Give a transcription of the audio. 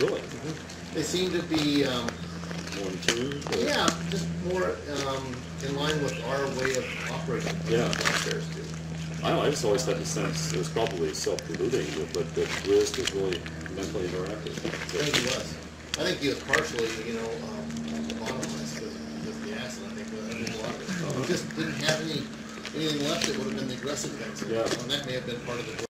Really? They seem to be, More in tune? Or- yeah, just more in line with our way of operating. Yeah. Downstairs too. I don't know, I just always had the sense it was probably self-deluding, but that Risk was really mentally interactive. I think he was. I think he was partially, bottomless because of the accident. I think a lot of it. He just didn't have anything left that would have been the aggressive things. Yeah. And that may have been part of the